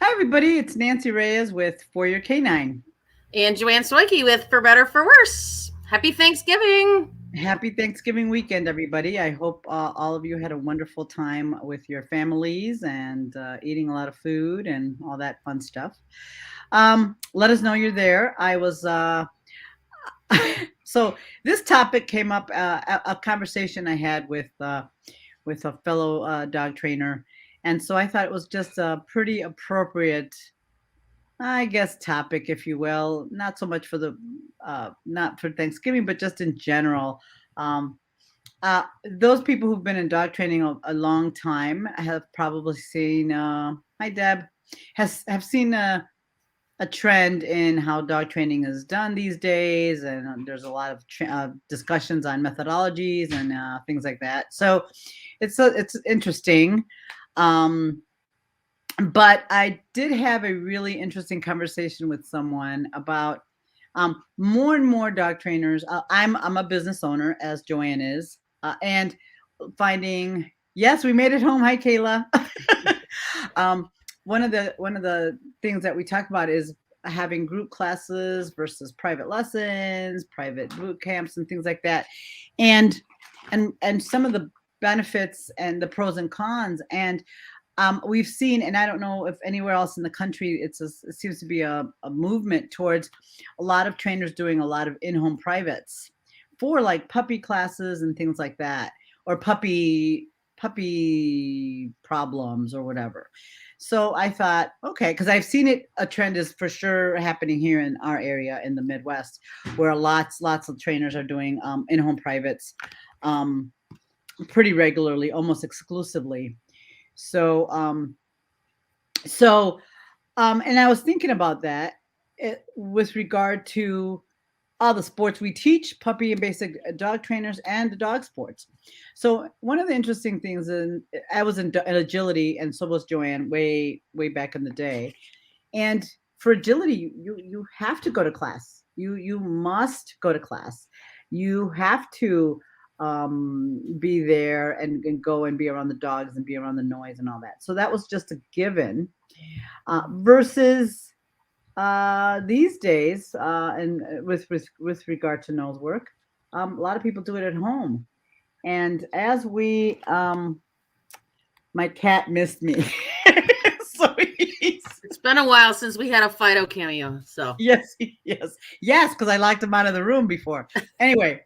Hi, everybody. It's Nancy Reyes with For Your Canine. And Joanne Stoike with For Better For Worse. Happy Thanksgiving. Happy Thanksgiving weekend, everybody. I hope all of you had a wonderful time with your families and eating a lot of food and all that fun stuff. Let us know you're there. I was so this topic came up a conversation I had with a fellow dog trainer, and so I thought it was just a pretty appropriate, I guess, topic, if you will. Not so much for not for Thanksgiving, but just in general. Um, those people who've been in dog training a long time have probably seen. Hi, Deb. Have seen a trend in how dog training is done these days, and there's a lot of discussions on methodologies and things like that. So it's interesting. Um, but I did have a really interesting conversation with someone about more and more dog trainers. I'm a business owner, as Joanne is, and finding, yes, we made it home. Hi, Kayla. um, one of the things that we talk about is having group classes versus private lessons, private boot camps, and things like that, and and some of the benefits and the pros and cons. And we've seen, and I don't know if anywhere else in the country, it seems to be a movement towards a lot of trainers doing a lot of in-home privates for like puppy classes and things like that, or puppy problems or whatever. So I thought, okay, because I've seen it, a trend is for sure happening here in our area in the Midwest, where lots of trainers are doing in-home privates um, pretty regularly, almost exclusively. So, so, and I was thinking about that with regard to all the sports we teach, puppy and basic dog trainers and the dog sports. So one of the interesting things, and I was in agility, and so was Joanne way back in the day. And for agility, you have to go to class. You must go to class. You have to be there and go and be around the dogs and be around the noise and all that. So that was just a given. Versus these days, and with regard to nose work, a lot of people do it at home. And as my cat missed me, so he's It's been a while since we had a Fido cameo. So, yes, yes, because I locked him out of the room before. Anyway,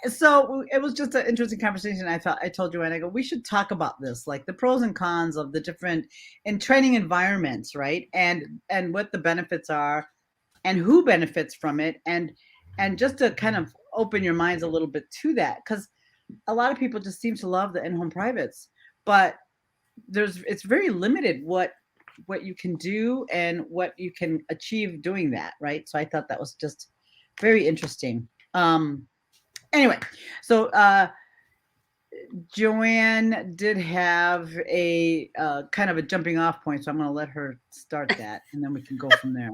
so it was just an interesting conversation. I told you, and I go, we should talk about this, like the pros and cons of the different in training environments, right? And what the benefits are, and who benefits from it, and just to kind of open your minds a little bit to that, because a lot of people just seem to love the in-home privates, but it's very limited what you can do and what you can achieve doing that, right? So I thought that was just very interesting. Anyway, so Joanne did have a kind of a jumping off point, so I'm going to let her start that, and then we can go from there.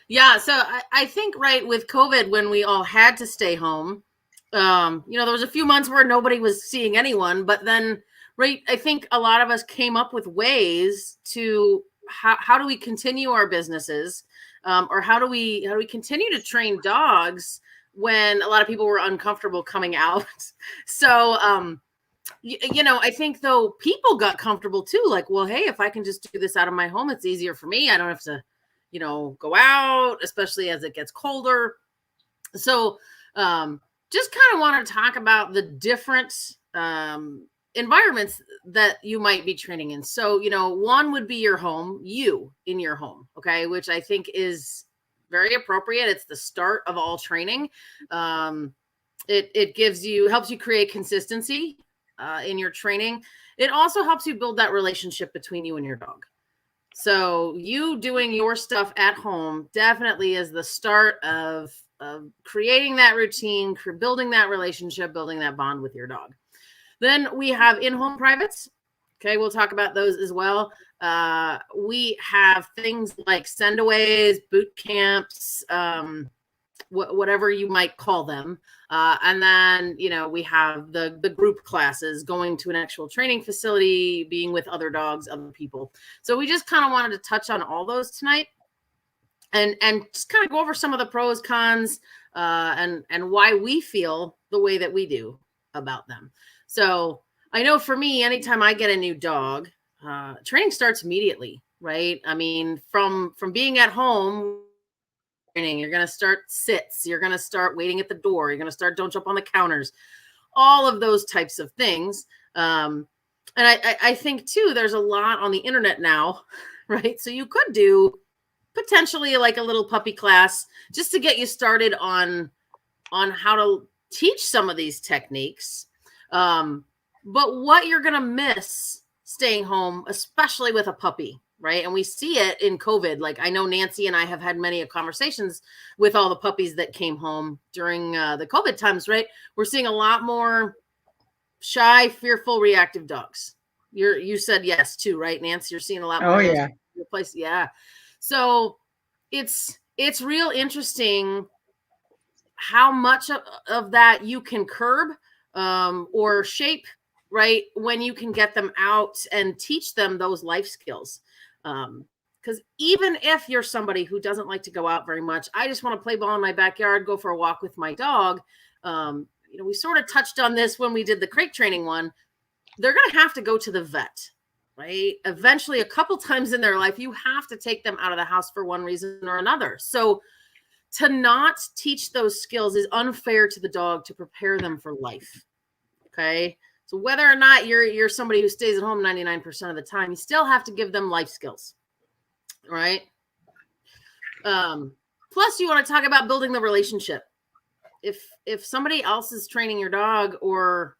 yeah. So I think, right, with COVID, when we all had to stay home, there was a few months where nobody was seeing anyone, but then, right, I think a lot of us came up with ways to how do we continue our businesses, or how do we continue to train dogs when a lot of people were uncomfortable coming out. So, I think, though, people got comfortable too. Like, well, hey, if I can just do this out of my home, it's easier for me. I don't have to, go out, especially as it gets colder. So, just kind of want to talk about the different environments that you might be training in. So, one would be your home, you in your home, okay, which I think is very appropriate. It's the start of all training. It helps you create consistency in your training. It also helps you build that relationship between you and your dog. So you doing your stuff at home definitely is the start of creating that routine, building that relationship, building that bond with your dog. Then we have in-home privates. Okay, we'll talk about those as well. We have things like sendaways, boot camps, whatever you might call them. And then, we have the group classes, going to an actual training facility, being with other dogs, other people. So we just kind of wanted to touch on all those tonight, and just kind of go over some of the pros, cons, and why we feel the way that we do about them. So I know for me, anytime I get a new dog, training starts immediately, right? I mean, from being at home, training, you're going to start sits, you're going to start waiting at the door, you're going to start don't jump on the counters, all of those types of things. And I think too, there's a lot on the internet now, right? So you could do potentially like a little puppy class just to get you started on how to teach some of these techniques. But what you're going to miss staying home, especially with a puppy, right? And we see it in COVID. Like, I know Nancy and I have had many conversations with all the puppies that came home during the COVID times, right? We're seeing a lot more shy, fearful, reactive dogs. You said yes too, right, Nancy? You're seeing a lot more. Oh yeah. Place, yeah. So it's real interesting how much of that you can curb or shape, right, when you can get them out and teach them those life skills. Because even if you're somebody who doesn't like to go out very much, I just want to play ball in my backyard, go for a walk with my dog. We sort of touched on this when we did the crate training one. They're going to have to go to the vet, right? Eventually, a couple times in their life, you have to take them out of the house for one reason or another. So to not teach those skills is unfair to the dog, to prepare them for life. Okay. So whether or not you're somebody who stays at home 99% of the time, you still have to give them life skills, right? Plus, you want to talk about building the relationship. If somebody else is training your dog, or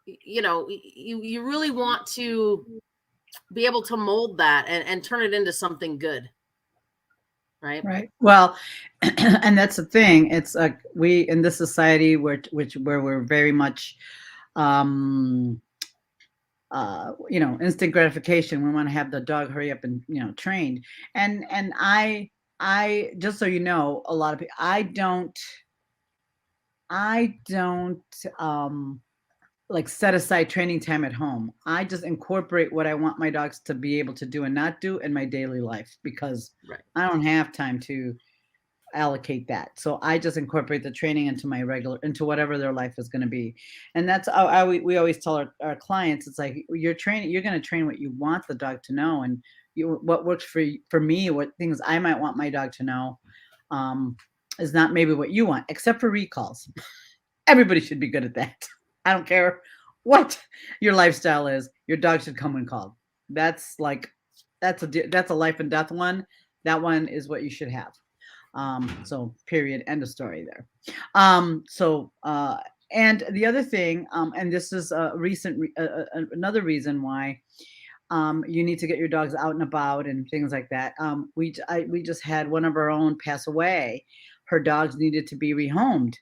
you really want to be able to mold that and turn it into something good, right? Well, and that's the thing. It's like we in this society where we're very much instant gratification. We want to have the dog hurry up and trained. And I just so you know, a lot of people, I don't like set aside training time at home. I just incorporate what I want my dogs to be able to do and not do in my daily life, because I don't have time to allocate that. So I just incorporate the training into whatever their life is going to be. And that's how we always tell our clients, it's like, you're going to train what you want the dog to know, and what works for me, what things I might want my dog to know, is not maybe what you want, except for recalls. Everybody should be good at that. I don't care what your lifestyle is. Your dog should come when called. That's a life and death one. That one is what you should have. So period, end of story there. And the other thing, and this is another reason why you need to get your dogs out and about and things like that. We just had one of our own pass away. Her dogs needed to be rehomed.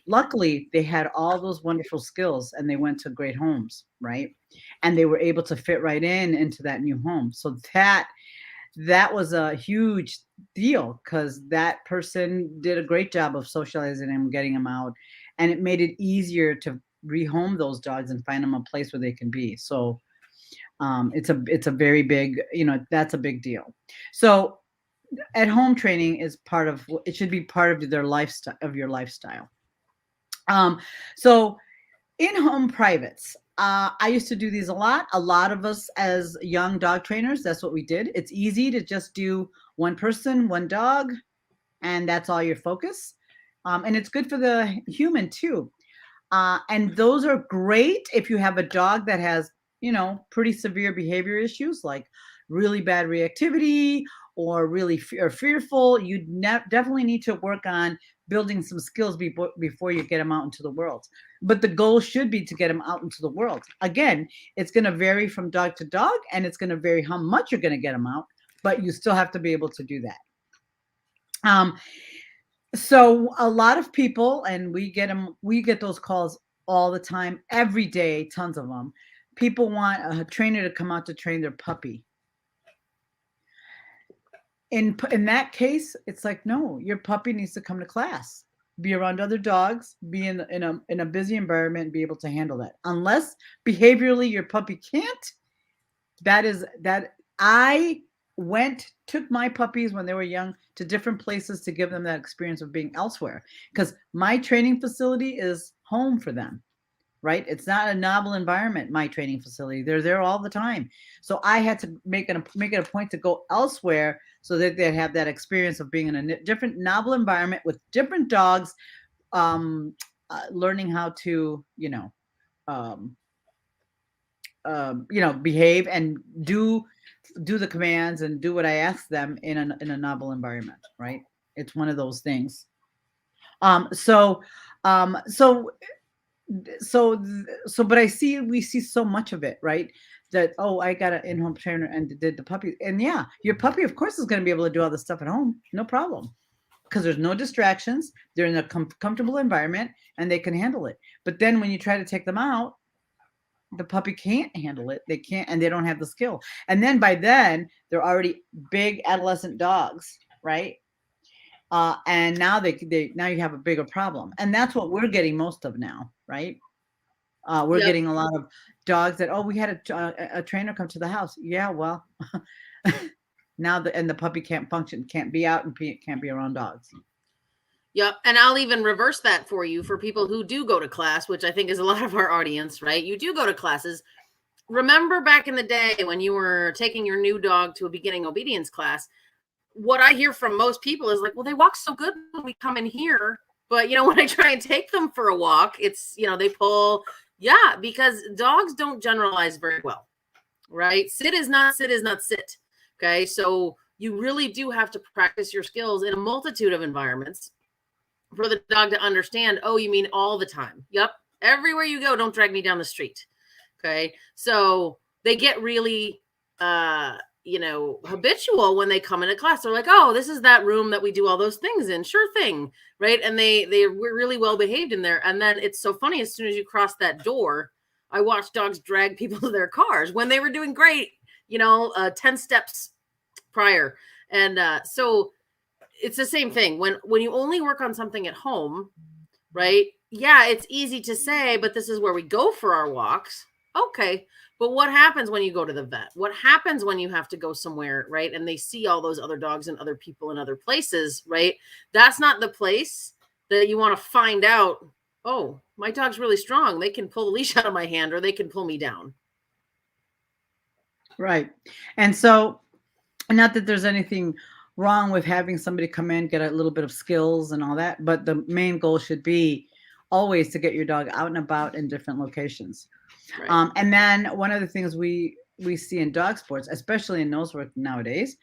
Luckily, they had all those wonderful skills and they went to great homes, right? And they were able to fit right into that new home. So that was a huge deal, because that person did a great job of socializing and getting them out, and it made it easier to rehome those dogs and find them a place where they can be. So it's a very big, that's a big deal. So at home training is it should be part of their lifestyle, of your lifestyle. So in-home privates, I used to do these a lot. A lot of us as young dog trainers, that's what we did. It's easy to just do one person, one dog, and that's all your focus. And it's good for the human too. And those are great if you have a dog that has, pretty severe behavior issues, like really bad reactivity or really fearful. You definitely need to work on building some skills before you get them out into the world. But the goal should be to get them out into the world. Again, it's going to vary from dog to dog, and it's going to vary how much you're going to get them out, but you still have to be able to do that. So a lot of people, and we get those calls all the time, every day, tons of them. People want a trainer to come out to train their puppy. In that case, it's like, no, your puppy needs to come to class. be around other dogs, be in a busy environment, be able to handle that. Unless behaviorally your puppy can't, that is that I took my puppies when they were young to different places to give them that experience of being elsewhere, because my training facility is home for them, right? It's not a novel environment, my training facility. They're there all the time. So I had to make it a point to go elsewhere so that they have that experience of being in a different novel environment with different dogs, learning how to, um, behave and do the commands and do what I ask them in a novel environment, right? It's one of those things. Um, so, um, so but we see so much of it, right? That, oh, I got an in-home trainer and did the puppy, and yeah, your puppy of course is going to be able to do all this stuff at home, no problem, because there's no distractions, they're in a comfortable environment and they can handle it. But then when you try to take them out, the puppy can't handle it, they can't, and they don't have the skill, and then by then they're already big adolescent dogs, right? And now now you have a bigger problem, and that's what we're getting most of now, right? We're Yep. getting a lot of dogs that, oh, we had a trainer come to the house. Yeah, well, now the puppy can't function, can't be out, and can't be around dogs. Yep. And I'll even reverse that for you for people who do go to class, which I think is a lot of our audience, right? You do go to classes. Remember back in the day when you were taking your new dog to a beginning obedience class, what I hear from most people is like, well, they walk so good when we come in here. But, when I try and take them for a walk, it's, they pull. Yeah, because dogs don't generalize very well, right? Sit is not sit is not sit. Okay. So you really do have to practice your skills in a multitude of environments for the dog to understand, oh, you mean all the time. Yep. Everywhere you go, don't drag me down the street. Okay. So they get really, habitual when they come into class. They're like, oh, this is that room that we do all those things in. Sure thing. Right. And they were really well behaved in there. And then it's so funny, as soon as you cross that door, I watched dogs drag people to their cars when they were doing great, 10 steps prior. And so it's the same thing when you only work on something at home, right? Yeah, it's easy to say, but this is where we go for our walks. Okay. But what happens when you go to the vet? What happens when you have to go somewhere, right? And they see all those other dogs and other people in other places, right? That's not the place that you want to find out, oh, my dog's really strong. They can pull the leash out of my hand or they can pull me down. Right. And so, not that there's anything wrong with having somebody come in, get a little bit of skills and all that, but the main goal should be always to get your dog out and about in different locations. Right. And then one of the things we see in dog sports, especially in nose work nowadays.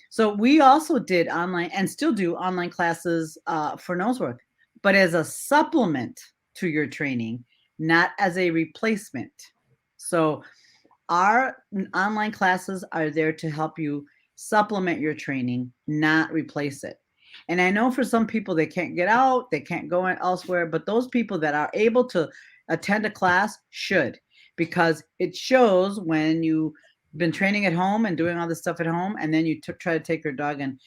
So we also did online and still do online classes for nose work, but as a supplement to your training, not as a replacement. So our online classes are there to help you supplement your training, not replace it. And I know for some people, they can't get out, they can't go elsewhere, but those people that are able to attend a class should, because it shows when you've been training at home and doing all this stuff at home, and then you try to take your dog and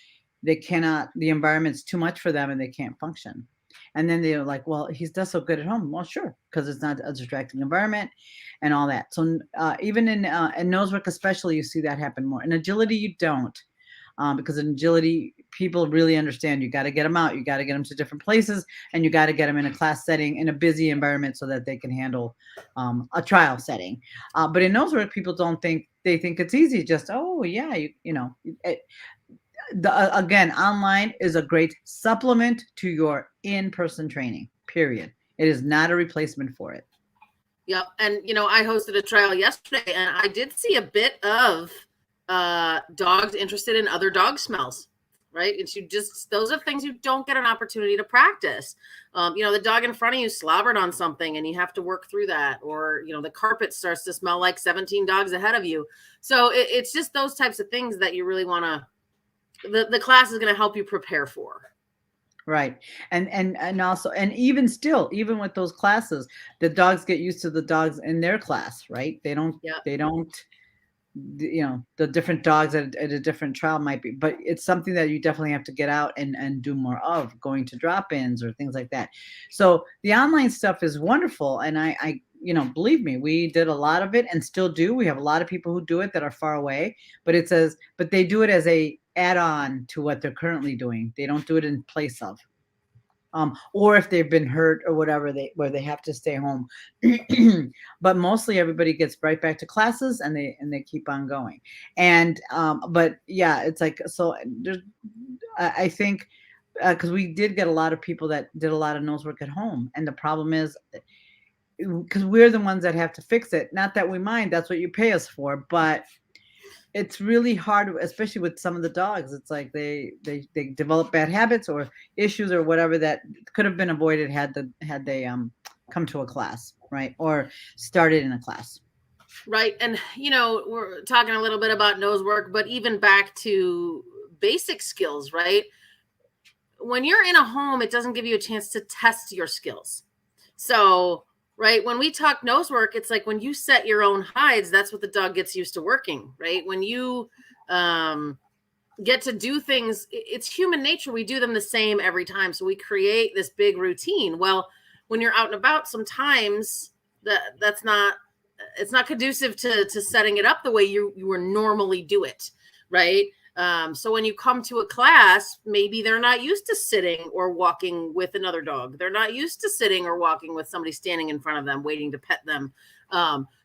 they cannot, the environment's too much for them and they can't function. And then they're like, well, he's does so good at home. Well, sure, because it's not a distracting environment and all that. So even in nose work especially, you see that happen more. In agility, you don't. Because in agility, people really understand you got to get them out, you got to get them to different places, and you got to get them in a class setting in a busy environment so that they can handle a trial setting. But in nose work, people think it's easy. Just, oh yeah, again, online is a great supplement to your in-person training, period. It is not a replacement for it. Yep. And, I hosted a trial yesterday and I did see a bit of dogs interested in other dog smells, right? And those are things you don't get an opportunity to practice. The dog in front of you slobbered on something and you have to work through that. Or, the carpet starts to smell like 17 dogs ahead of you. So it's just those types of things that you really want to, the class is going to help you prepare for. Right. And also, and even still, even with those classes, the dogs get used to the dogs in their class, right? They don't the different dogs at a different trial might be, but it's something that you definitely have to get out and do more of, going to drop-ins or things like that. So the online stuff is wonderful, and I believe me, we did a lot of it and still do. We have a lot of people who do it that are far away, but they do it as a add-on to what they're currently doing. They don't do it in place of. Or if they've been hurt or whatever, where they have to stay home. But mostly everybody gets right back to classes, and they keep on going. And but yeah, it's like, so there's, I think, because we did get a lot of people that did a lot of nose work at home, and the problem is, because we're the ones that have to fix it. Not that we mind, that's what you pay us for, but it's really hard, especially with some of the dogs. It's like they develop bad habits or issues or whatever that could have been avoided had they come to a class, right, or started in a class. Right. And, we're talking a little bit about nose work, but even back to basic skills, right? When you're in a home, it doesn't give you a chance to test your skills. So, right, when we talk nose work, it's like when you set your own hides, that's what the dog gets used to working, right? When you get to do things, it's human nature. We do them the same every time. So we create this big routine. Well, when you're out and about, sometimes it's not conducive to setting it up the way you would normally do it, right? So when you come to a class, maybe they're not used to sitting or walking with another dog. They're not used to sitting or walking with somebody standing in front of them, waiting to pet them.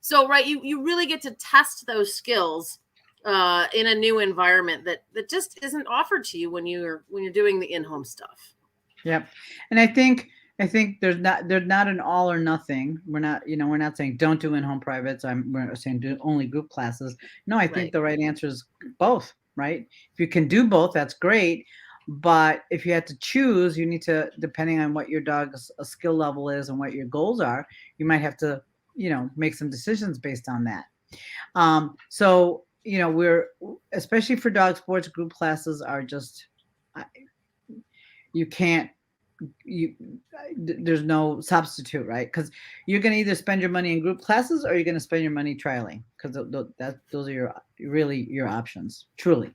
So, right, you really get to test those skills in a new environment that just isn't offered to you when you're doing the in-home stuff. Yep. And I think there's not an all or nothing. We're not saying don't do in-home privates. We're saying do only group classes. No, I think the right answer is both, right? If you can do both, that's great. But if you had to choose, you need to, depending on what your dog's skill level is and what your goals are, you might have to, make some decisions based on that. So, we're, especially for dog sports, group classes are just, you can't, there's no substitute, right? Because you're going to either spend your money in group classes or you're going to spend your money trialing, because those are really your options, truly.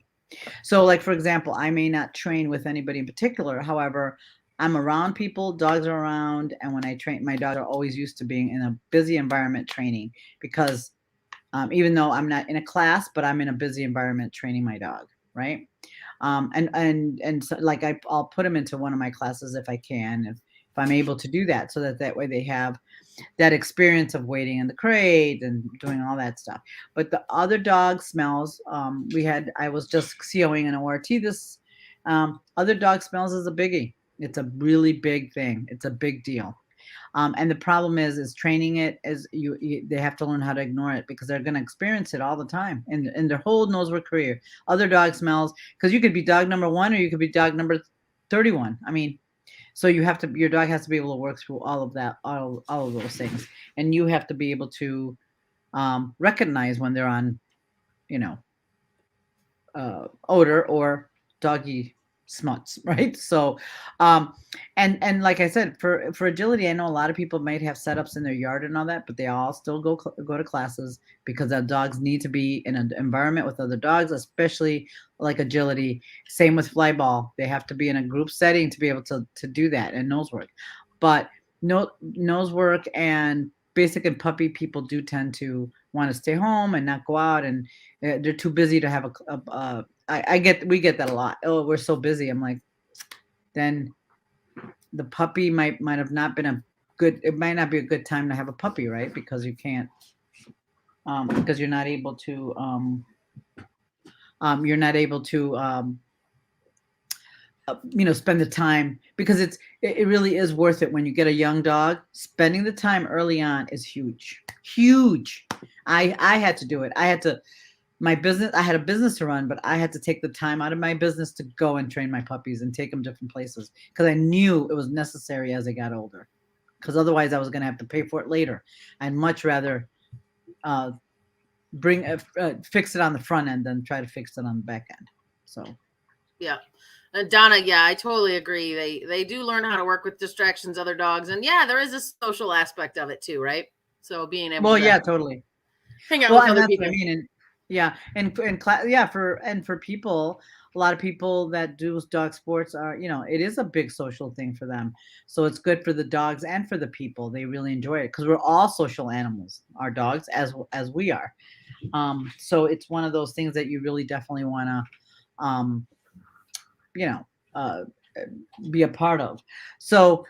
So, like, for example, I may not train with anybody in particular. However, I'm around people, dogs are around, and when I train, my dogs are always used to being in a busy environment training, because even though I'm not in a class, but I'm in a busy environment training my dog, right? And so, like, I'll put them into one of my classes if I can, if I'm able to do that, so that way they have that experience of waiting in the crate and doing all that stuff. But the other dog smells, I was just COing an ORT. This other dog smells is a biggie. It's a really big thing. It's a big deal. And the problem is training it, is they have to learn how to ignore it, because they're going to experience it all the time in their whole nose work career. Other dog smells, because you could be dog number 1 or you could be dog number 31. I mean, so your dog has to be able to work through all of that, all of those things, and you have to be able to recognize when they're on, odor or doggy smuts, right? So, and like I said, for agility, I know a lot of people might have setups in their yard and all that, but they all still go to classes, because the dogs need to be in an environment with other dogs, especially like agility. Same with fly ball; they have to be in a group setting to be able to do that, and nose work. But nose work and basic and puppy people do tend to want to stay home and not go out, and they're too busy to have we get that a lot. Oh, we're so busy. I'm like, then the puppy might have not been it might not be a good time to have a puppy, right? Because you can't, because you're not able to, spend the time, because it really is worth it when you get a young dog. Spending the time early on is huge. I had to do it. I had a business to run, but I had to take the time out of my business to go and train my puppies and take them different places, because I knew it was necessary as they got older, because otherwise I was going to have to pay for it later. I'd much rather fix it on the front end than try to fix it on the back end. So, yeah. Donna, yeah, I totally agree. They do learn how to work with distractions, other dogs, and yeah, there is a social aspect of it too, right? So being able to yeah, totally hang out with other people. What I mean. Yeah, and class, yeah, for people, a lot of people that do dog sports are, it is a big social thing for them. So it's good for the dogs and for the people. They really enjoy it because we're all social animals, our dogs as we are. So it's one of those things that you really definitely want to, you know, uh, be a part of. So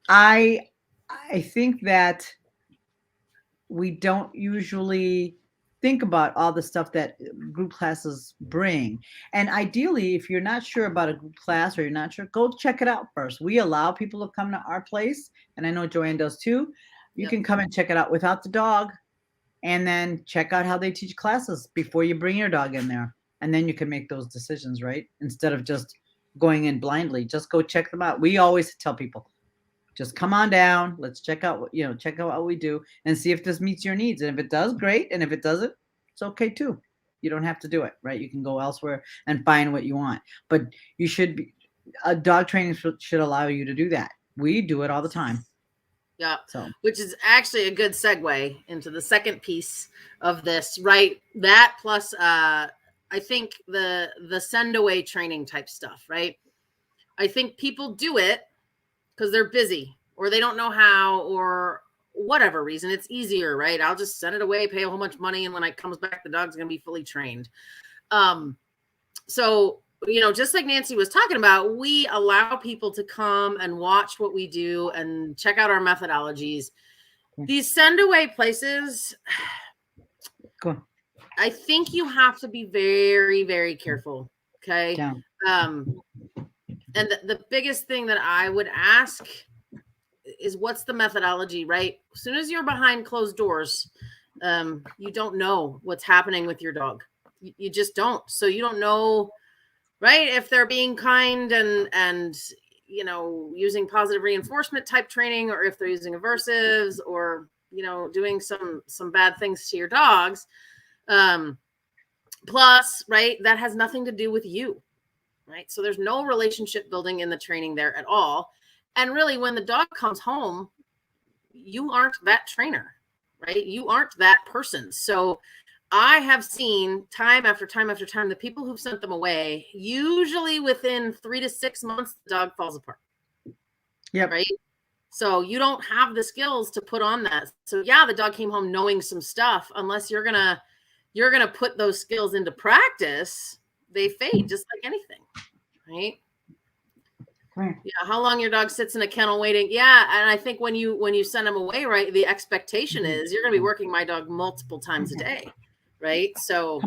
I I think that we don't usually think about all the stuff that group classes bring. And ideally, if you're not sure about a group class or you're not sure, go check it out first. We allow people to come to our place, and I know Joanne does too. You Yep. can come and check it out without the dog and then check out how they teach classes before you bring your dog in there. And then you can make those decisions, right? Instead of just going in blindly, just go check them out. We always tell people, just come on down. Let's check out check out what we do and see if this meets your needs. And if it does, great. And if it doesn't, it's okay too. You don't have to do it, right? You can go elsewhere and find what you want. But you should be dog training should allow you to do that. We do it all the time. Yeah, So which is actually a good segue into the second piece of this, right? That plus I think the send away training type stuff, right? I think people do it because they're busy or they don't know how or whatever reason. It's easier, right? I'll just send it away, pay a whole bunch of money, and when it comes back, the dog's gonna be fully trained. So just like Nancy was talking about, we allow people to come and watch what we do and check out our methodologies. These send away places, cool. I think you have to be very, very careful. Okay. Yeah. And the biggest thing that I would ask is what's the methodology, right? As soon as you're behind closed doors, you don't know what's happening with your dog. You just don't. So you don't know, right? If they're being kind and using positive reinforcement type training, or if they're using aversives, or doing some bad things to your dogs. Plus, right, that has nothing to do with you, right? So there's no relationship building in the training there at all. And really, when the dog comes home, you aren't that trainer, right? You aren't that person. So I have seen time after time after time, the people who've sent them away, usually within 3 to 6 months, the dog falls apart. Yep. Right. So you don't have the skills to put on that. So yeah, the dog came home knowing some stuff. Unless you're gonna put those skills into practice, they fade just like anything. Right. Yeah, how long your dog sits in a kennel waiting. Yeah, and I think when you send them away, right, the expectation is you're going to be working my dog multiple times a day, right? So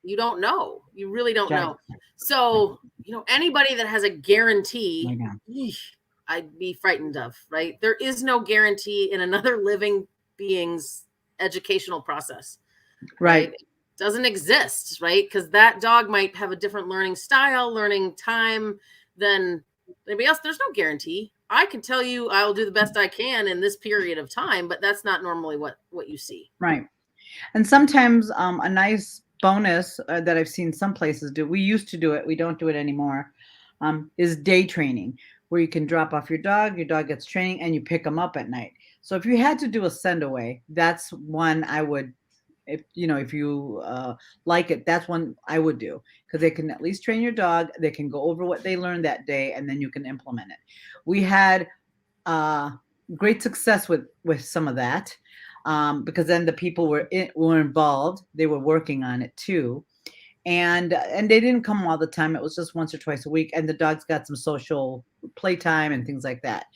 you don't know. You really don't know. So, anybody that has a guarantee, I'd be frightened of, right? There is no guarantee in another living being's educational process. Right. It doesn't exist, right? Because that dog might have a different learning style, learning time than anybody else. There's no guarantee. I can tell you I'll do the best I can in this period of time, but that's not normally what you see. Right. And sometimes a nice bonus that I've seen some places do, we used to do it, we don't do it anymore, is day training, where you can drop off your dog gets training, and you pick them up at night. So if you had to do a send away, that's one I would, if you like it, that's one I would do, because they can at least train your dog. They can go over what they learned that day, and then you can implement it. We had great success with some of that, because then the people were involved. They were working on it too, and they didn't come all the time. It was just once or twice a week, and the dogs got some social playtime and things like that.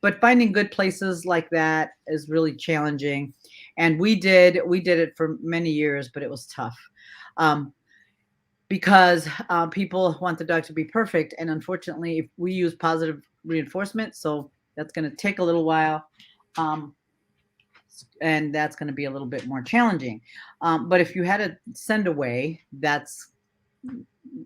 But finding good places like that is really challenging. And we did it for many years, but it was tough, because people want the dog to be perfect. And unfortunately, we use positive reinforcement, so that's going to take a little while. And that's going to be a little bit more challenging. But if you had to send away,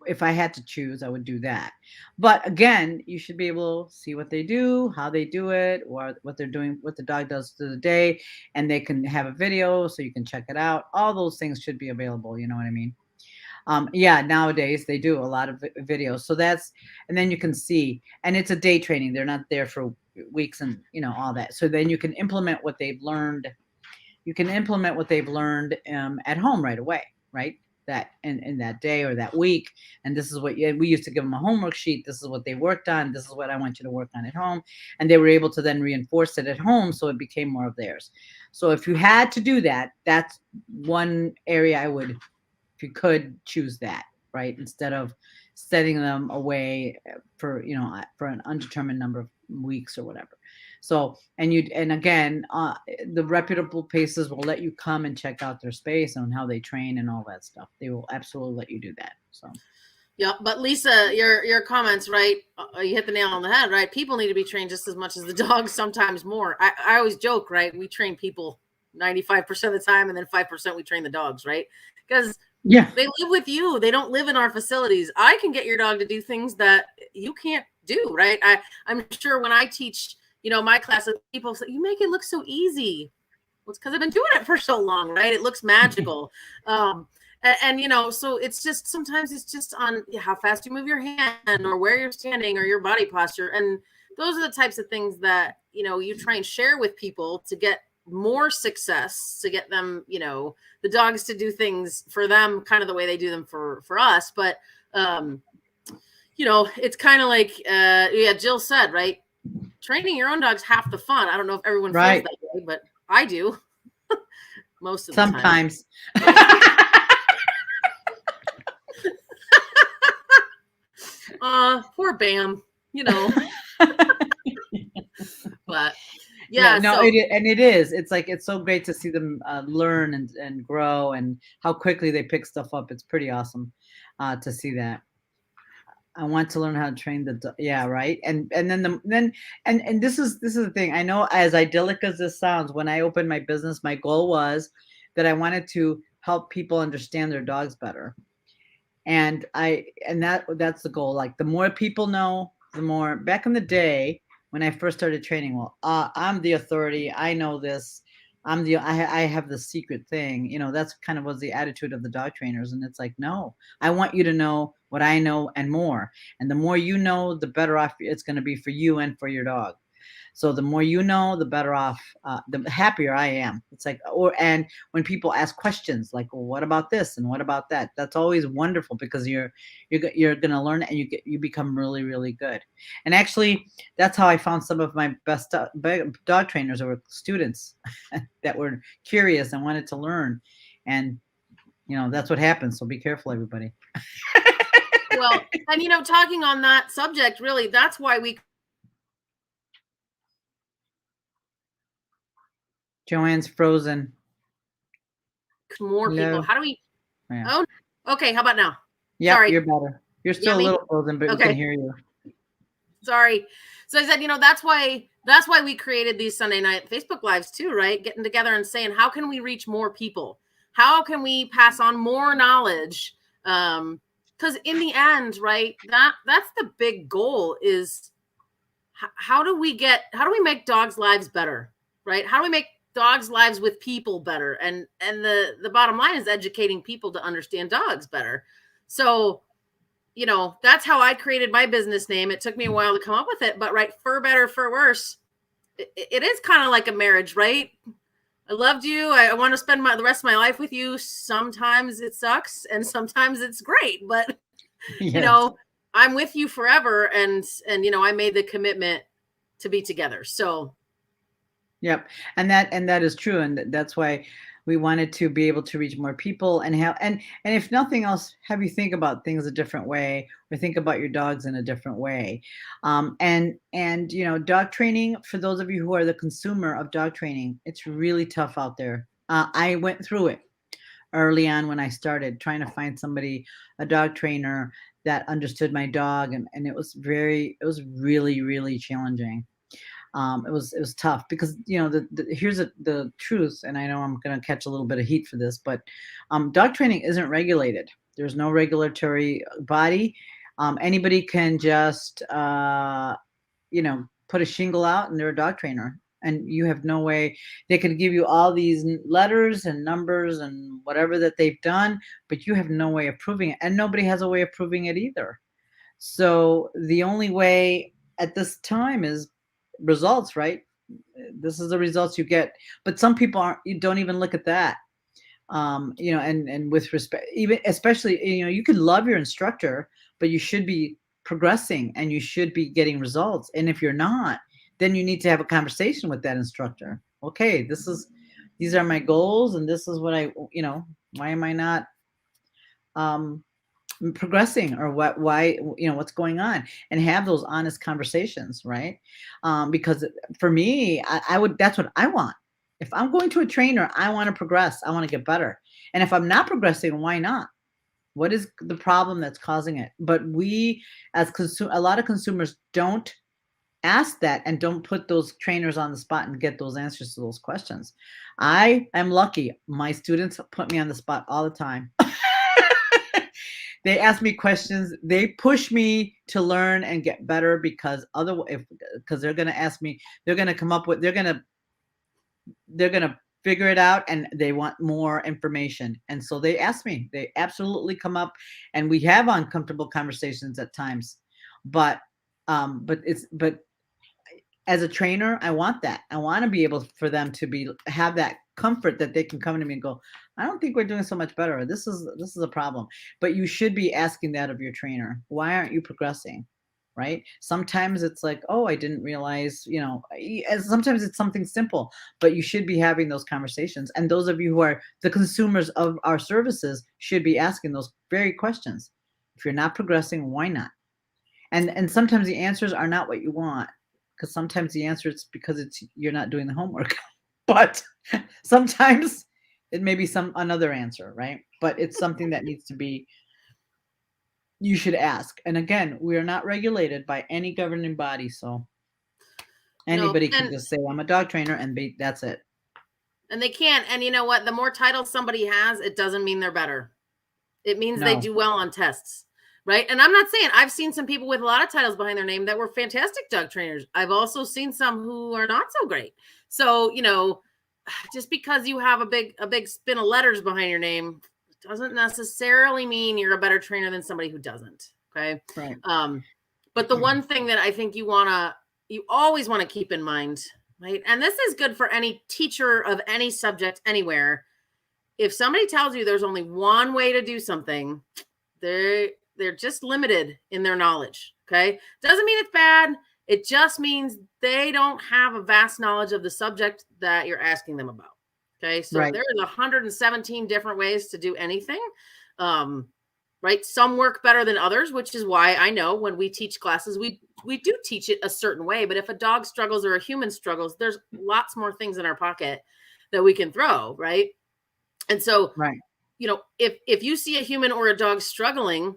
if I had to choose, I would do that. But again, you should be able to see what they do, how they do it, or what they're doing, what the dog does through the day, and they can have a video so you can check it out. All those things should be available. You know what I mean? Yeah, nowadays they do a lot of videos. So and then you can see, and it's a day training. They're not there for weeks and all that. So then you can implement what they've learned. You can implement what they've learned at home right away. right? That in that day or that week. And this is what we used to give them a homework sheet. This is what they worked on. This is what I want you to work on at home. And they were able to then reinforce it at home. So it became more of theirs. So if you had to do that, that's one area I would, if you could choose that, right? Instead of setting them away for, for an undetermined number of weeks or whatever. So, and again, the reputable places will let you come and check out their space and how they train and all that stuff. They will absolutely let you do that. So. Yeah, but Lisa, your comments, right? You hit the nail on the head, right? People need to be trained just as much as the dogs, sometimes more. I always joke, right? We train people 95% of the time, and then 5% we train the dogs, right? Because they live with you. They don't live in our facilities. I can get your dog to do things that you can't do, right? I'm sure when I teach, my class, people say, you make it look so easy. Well, it's because I've been doing it for so long, right? It looks magical. And so it's just, sometimes it's just on how fast you move your hand or where you're standing or your body posture. And those are the types of things that, you try and share with people to get more success, to get them, the dogs to do things for them kind of the way they do them for us. But, it's kind of like, Jill said, right? Training your own dog's half the fun. I don't know if everyone feels that way, but I do most of the time. Sometimes. Poor Bam, but it is. It's like, it's so great to see them learn and grow and how quickly they pick stuff up. It's pretty awesome to see that. I want to learn how to train right. And then this is the thing. I know, as idyllic as this sounds, when I opened my business, my goal was that I wanted to help people understand their dogs better. And that's the goal. Like, the more people know, the more. Back in the day when I first started training, I'm the authority. I know this. I have the secret thing. That's kind of was the attitude of the dog trainers. And it's like, no, I want you to know what I know and more. And the more you know, the better off it's going to be for you and for your dog. So the more you know, the better off, the happier I am. It's like, and when people ask questions like, well, what about this and what about that? That's always wonderful, because you're going to learn and you become really, really good. And actually, that's how I found some of my best dog trainers were students that were curious and wanted to learn. And that's what happens. So be careful, everybody. Well, and talking on that subject, really, that's why we. Joanne's frozen. More people. How do we? Yeah. Oh, okay. How about now? Yeah, sorry. You're better. You're still a little frozen, but we can hear you. Sorry. So I said, that's why we created these Sunday night Facebook Lives too, right? Getting together and saying, how can we reach more people? How can we pass on more knowledge? Because in the end, right, that's the big goal is how do we make dogs' lives better, right? How do we make dogs' lives with people better? And the bottom line is educating people to understand dogs better. So, that's how I created my business name. It took me a while to come up with it, but right, for better, for worse, it is kind of like a marriage, right? I loved you. I want to spend the rest of my life with you. Sometimes it sucks and sometimes it's great, but yes. I'm with you forever. And I made the commitment to be together. So. Yep. And that is true. And that's why we wanted to be able to reach more people and if nothing else, have you think about things a different way, or think about your dogs in a different way. And dog training, for those of you who are the consumer of dog training, it's really tough out there. I went through it early on when I started trying to find somebody, a dog trainer that understood my dog. And it was really, really challenging. It was tough because, here's the truth. And I know I'm going to catch a little bit of heat for this, but dog training isn't regulated. There's no regulatory body. Anybody can just, put a shingle out and they're a dog trainer, and you have no way. They could give you all these letters and numbers and whatever that they've done, but you have no way of proving it. And nobody has a way of proving it either. So the only way at this time is results, right? This is the results you get. But some people don't even look at that. and with respect, even especially, you could love your instructor, but you should be progressing and you should be getting results. And if you're not, then you need to have a conversation with that instructor. Okay, these are my goals, and this is what why am I not um, progressing, or why, what's going on, and have those honest conversations, right? Because for me, I would, that's what I want. If I'm going to a trainer, I want to progress, I want to get better. And if I'm not progressing, why not? What is the problem that's causing it? But we, a lot of consumers don't ask that, and don't put those trainers on the spot and get those answers to those questions. I am lucky. My students put me on the spot all the time. They ask me questions. They push me to learn and get better, because because they're going to ask me, they're going to come up with, they're going to figure it out, and they want more information. And so they ask me, they absolutely come up, and we have uncomfortable conversations at times. But as a trainer, I want that. I want to be able for them to have that comfort that they can come to me and go, I don't think we're doing so much better. This is a problem. But you should be asking that of your trainer. Why aren't you progressing? Right? Sometimes it's like, oh, I didn't realize, sometimes it's something simple, but you should be having those conversations. And those of you who are the consumers of our services should be asking those very questions. If you're not progressing, why not? And sometimes the answers are not what you want, because sometimes the answer is because you're not doing the homework. But sometimes it may be another answer, right? But it's something that needs to be, you should ask. And again, we are not regulated by any governing body, so anybody can just say, I'm a dog trainer, and that's it. And they can't. And you know what? The more titles somebody has, it doesn't mean they're better. It means they do well on tests, right? And I'm not saying, I've seen some people with a lot of titles behind their name that were fantastic dog trainers. I've also seen some who are not so great. So, just because you have a big spin of letters behind your name doesn't necessarily mean you're a better trainer than somebody who doesn't. Okay. Right. But the one thing that I think you always want to keep in mind, right? And this is good for any teacher of any subject anywhere. If somebody tells you there's only one way to do something, they're just limited in their knowledge. Okay. Doesn't mean it's bad. It just means they don't have a vast knowledge of the subject that you're asking them about. Okay. So there's 117 different ways to do anything. Right. Some work better than others, which is why I know when we teach classes, we do teach it a certain way. But if a dog struggles or a human struggles, there's lots more things in our pocket that we can throw. Right. And so, if you see a human or a dog struggling,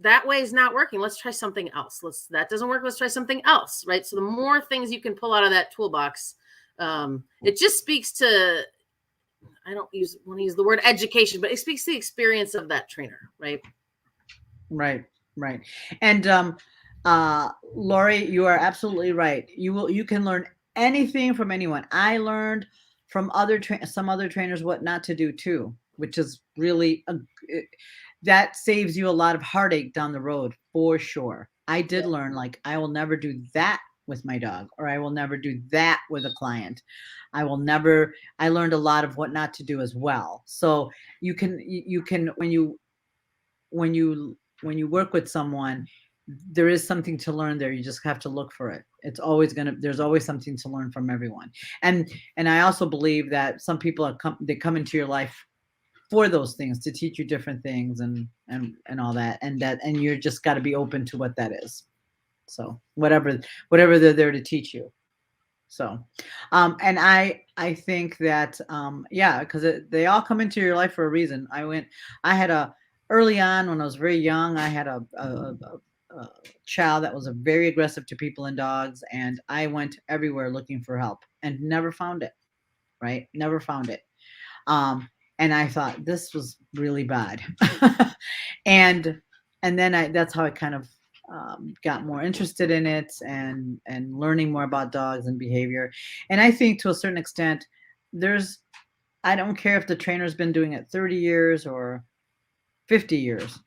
that way is not working. Let's try something else. That doesn't work. Let's try something else. Right. So the more things you can pull out of that toolbox, it just speaks to, I don't want to use the word education, but it speaks to the experience of that trainer. Right. Right. And, Lori, you are absolutely right. You can learn anything from anyone. I learned from some other trainers what not to do too, which is really that saves you a lot of heartache down the road, for sure. I did learn, like, I will never do that with my dog, or I will never do that with a client. I learned a lot of what not to do as well. So you can when you work with someone, there is something to learn there. You just have to look for it. There's always something to learn from everyone. And I also believe that some people they come into your life for those things, to teach you different things and all that. And you're just got to be open to what that is. So whatever they're there to teach you. So, and I think that, because they all come into your life for a reason. Early on, when I was very young, I had a child that was very aggressive to people and dogs, and I went everywhere looking for help and never found it. Right? Never found it. And I thought this was really bad. and then that's how I kind of got more interested in it and learning more about dogs and behavior. And I think to a certain extent, I don't care if the trainer's been doing it 30 years or 50 years.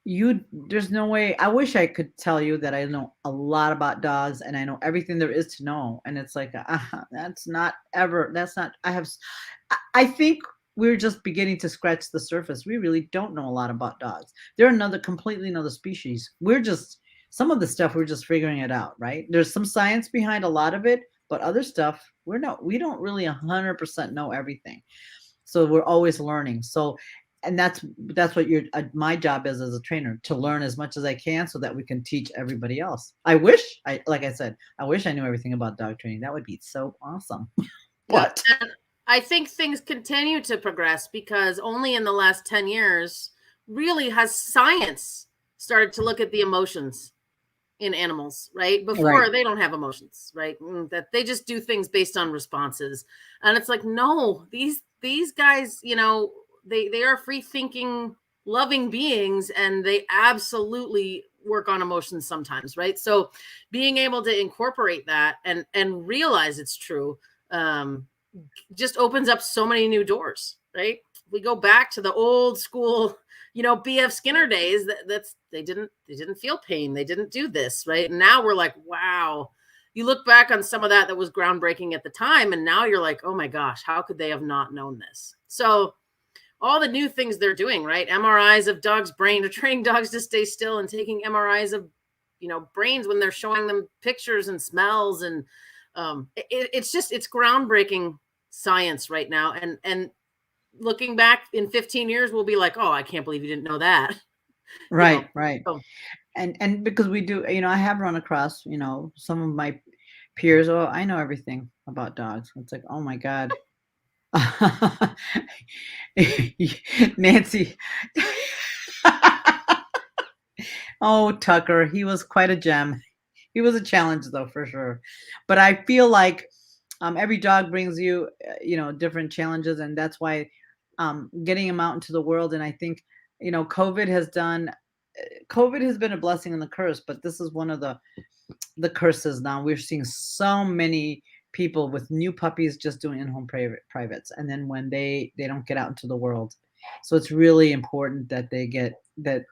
There's no way. I wish I could tell you that I know a lot about dogs and I know everything there is to know. And it's like, I think we're just beginning to scratch the surface. We really don't know a lot about dogs. They're another completely another species. We're just some of the stuff we're just figuring it out, right? There's some science behind a lot of it, but other stuff we don't really 100% know everything. So we're always learning. So and that's what your my job is as a trainer, to learn as much as I can so that we can teach everybody else. I wish I like I said, I wish I knew everything about dog training. That would be so awesome. Yep. But And I think things continue to progress because only in the last 10 years really has science started to look at the emotions in animals, right? right. Before they don't have emotions, right? That they just do things based on responses. And it's like, no, these guys, they are free thinking, loving beings, and they absolutely work on emotions sometimes, right? So being able to incorporate that and realize it's true, um, just opens up so many new doors, right? We go back to the old school, BF Skinner days. That's they didn't feel pain, they didn't do this, right? And now we're like, wow. You look back on some of that was groundbreaking at the time, and now you're like, oh my gosh, how could they have not known this? So all the new things they're doing, right? MRIs of dogs' brain, to training dogs to stay still, and taking MRIs of brains when they're showing them pictures and smells, and it's groundbreaking science right now. And looking back in 15 years, we'll be like, oh, I can't believe you didn't know that. you know Right, right. so And because we do, I have run across, some of my peers, oh, I know everything about dogs. It's like, oh my God. Nancy. Oh, Tucker, he was quite a gem. He was a challenge though, for sure. But I feel like every dog brings you, different challenges, and that's why getting him out into the world. And I think, COVID has been a blessing and a curse, but this is one of the curses now. We're seeing so many people with new puppies just doing in-home privates, and then when they don't get out into the world. So it's really important that they get that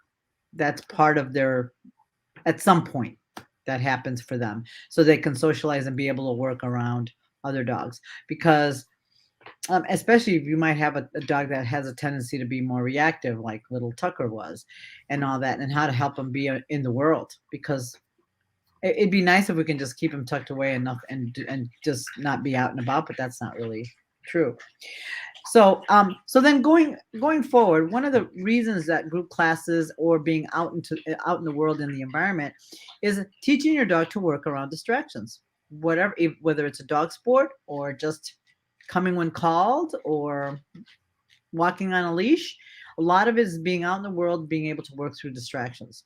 that's part of their at some point that happens for them so they can socialize and be able to work around other dogs because especially if you might have a dog that has a tendency to be more reactive like little Tucker was and all that, and how to help him be in the world, because it'd be nice if we can just keep him tucked away enough and just not be out and about, but that's not really true. So then going forward, one of the reasons that group classes or being out in the world in the environment is teaching your dog to work around distractions, whether it's a dog sport or just coming when called or walking on a leash. A lot of it is being out in the world, being able to work through distractions,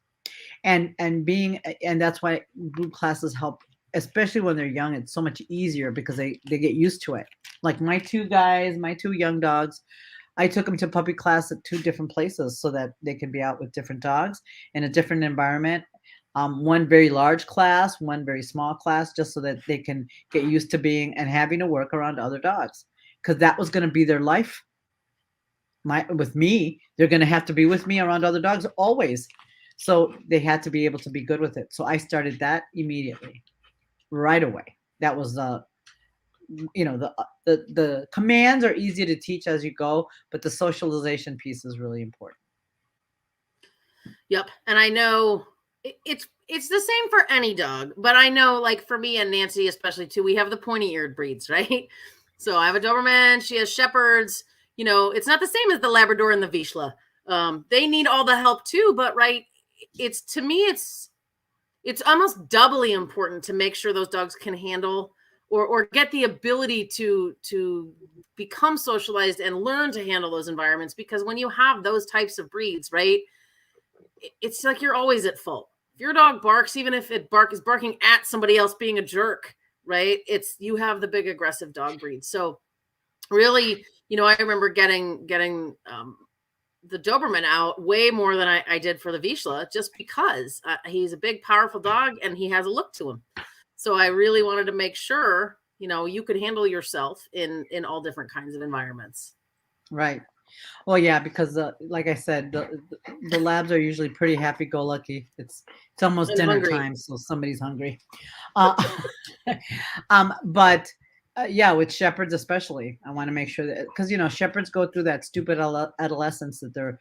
and that's why group classes help, especially when they're young. It's so much easier because they get used to it. Like my two young dogs, I took them to puppy class at two different places so that they can be out with different dogs in a different environment. One very large class, one very small class, just so that they can get used to being and having to work around other dogs, because that was going to be their life. With me, they're going to have to be with me around other dogs always. So they had to be able to be good with it. So I started that immediately, right away. That was the commands are easy to teach as you go, but the socialization piece is really important. Yep. And I know it's the same for any dog, but I know, like, for me and Nancy especially too, we have the pointy-eared breeds, right? So I have a Doberman, she has Shepherds. It's not the same as the Labrador and the Vizsla. They need all the help too, but right, it's, to me, it's almost doubly important to make sure those dogs can handle or get the ability to become socialized and learn to handle those environments. Because when you have those types of breeds, right, it's like you're always at fault. If your dog barks, even if it is barking at somebody else being a jerk, right, you have the big aggressive dog breed. So really, I remember getting the Doberman out way more than I did for the Vizsla, just because he's a big, powerful dog and he has a look to him. So I really wanted to make sure, you could handle yourself in all different kinds of environments. Right. Well, yeah, because like I said, the labs are usually pretty happy-go-lucky. It's almost And dinner hungry. time, so somebody's hungry. Uh, but Yeah, with shepherds especially, I want to make sure that because shepherds go through that stupid adolescence that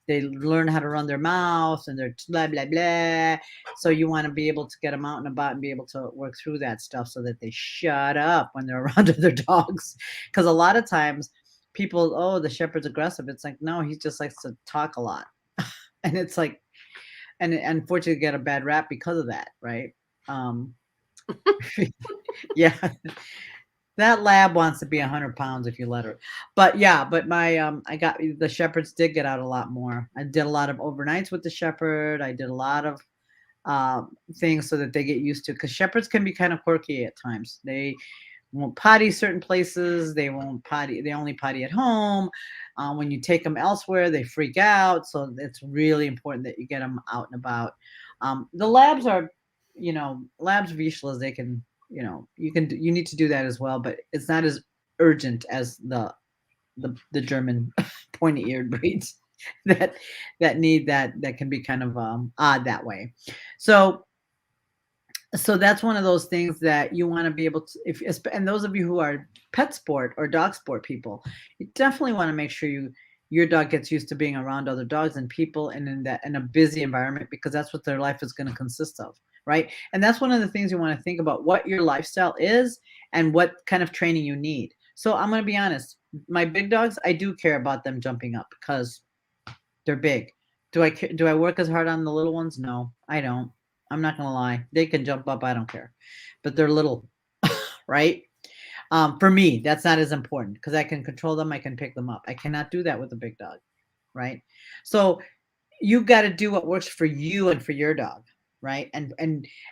they learn how to run their mouth and they're blah blah blah. So you want to be able to get them out and about and be able to work through that stuff so that they shut up when they're around other dogs. Because a lot of times people, oh, the shepherd's aggressive. It's like no, he just likes to talk a lot, and it's like, and unfortunately get a bad rap because of that, right? Um, yeah. That lab wants to be 100 pounds if you let her. But yeah, but I got the shepherds did get out a lot more. I did a lot of overnights with the shepherd. I did a lot of things so that they get used to because shepherds can be kind of quirky at times. They won't potty certain places. They won't potty. They only potty at home. When you take them elsewhere, they freak out. So it's really important that you get them out and about. The labs are, labs visual as they can. You need to do that as well, but it's not as urgent as the German pointy eared breeds that need that can be kind of odd that way. So that's one of those things that you want to be able to and those of you who are pet sport or dog sport people, you definitely want to make sure your dog gets used to being around other dogs and people and in a busy environment because that's what their life is going to consist of, right? And that's one of the things you want to think about what your lifestyle is and what kind of training you need. So I'm going to be honest, my big dogs, I do care about them jumping up because they're big. Do I work as hard on the little ones? No, I don't. I'm not gonna lie. They can jump up, I don't care. But they're little, right? For me, that's not as important because I can control them, I can pick them up. I cannot do that with a big dog, right? So you got to do what works for you and for your dog, right? And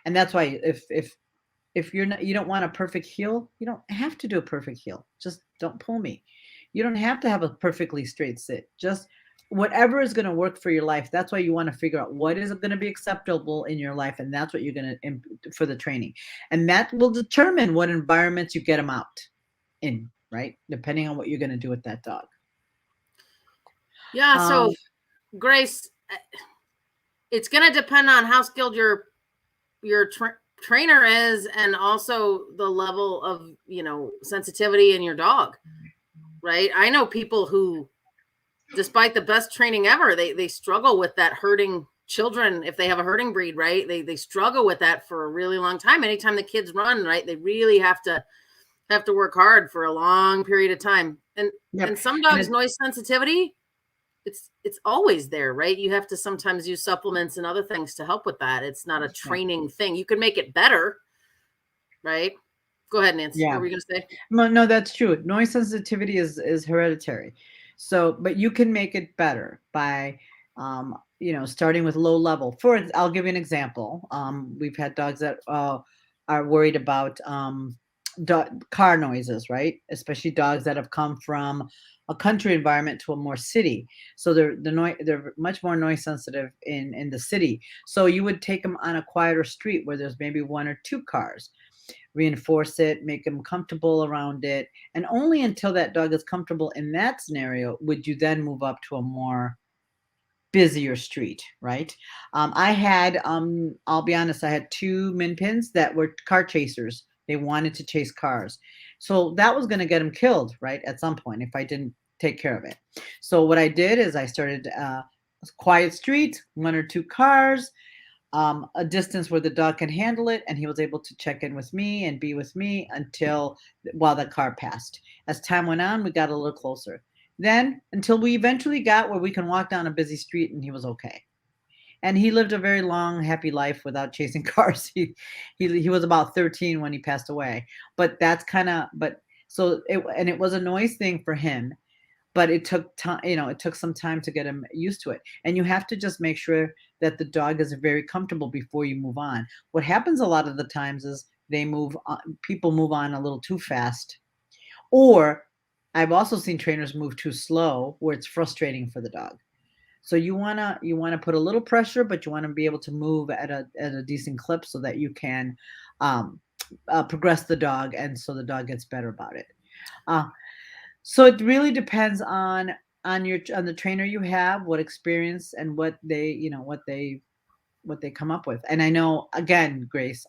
that's why if you don't want a perfect heel, you don't have to do a perfect heel. Just don't pull me. You don't have to have a perfectly straight sit. Just whatever is going to work for your life. That's why you want to figure out what is going to be acceptable in your life, and that's what you're going to for the training, and that will determine what environments you get them out in, right? Depending on what you're going to do with that dog. Yeah. So, Grace, it's going to depend on how skilled your trainer is, and also the level of sensitivity in your dog. Right. I know people who, despite the best training ever, they struggle with that herding children. If they have a herding breed, right, they struggle with that for a really long time. Anytime the kids run, right, they really have to work hard for a long period of time. And some dogs, noise sensitivity, it's always there, right? You have to sometimes use supplements and other things to help with that. It's not a training thing. You can make it better, right? Go ahead, Nancy. Yeah. What were you gonna say? No, that's true. Noise sensitivity is hereditary. So, but you can make it better by, starting with low level. I'll give you an example. We've had dogs that are worried about car noises, right? Especially dogs that have come from a country environment to a more city. So they're much more noise sensitive in the city. So you would take them on a quieter street where there's maybe one or two cars, reinforce it, make them comfortable around it. And only until that dog is comfortable in that scenario would you then move up to a more busier street, right? I'll be honest, I had two min pins that were car chasers. They wanted to chase cars. So that was going to get them killed, right? At some point, if I didn't take care of it. So what I did is I started a quiet street, one or two cars, a distance where the dog can handle it, and he was able to check in with me and be with me while the car passed. As time went on, we got a little closer. Then until we eventually got where we can walk down a busy street, and he was okay. And he lived a very long, happy life without chasing cars. He was about 13 when he passed away. But that's kind of it was a noise thing for him, but it took time, it took some time to get him used to it. And you have to just make sure that the dog is very comfortable before you move on. What happens a lot of the times is people move on a little too fast, or I've also seen trainers move too slow where it's frustrating for the dog. So you wanna put a little pressure, but you want to be able to move at a decent clip so that you can progress the dog, and so the dog gets better about it. Uh, so it really depends on the trainer you have, what experience and what they come up with. And I know, again, Grace,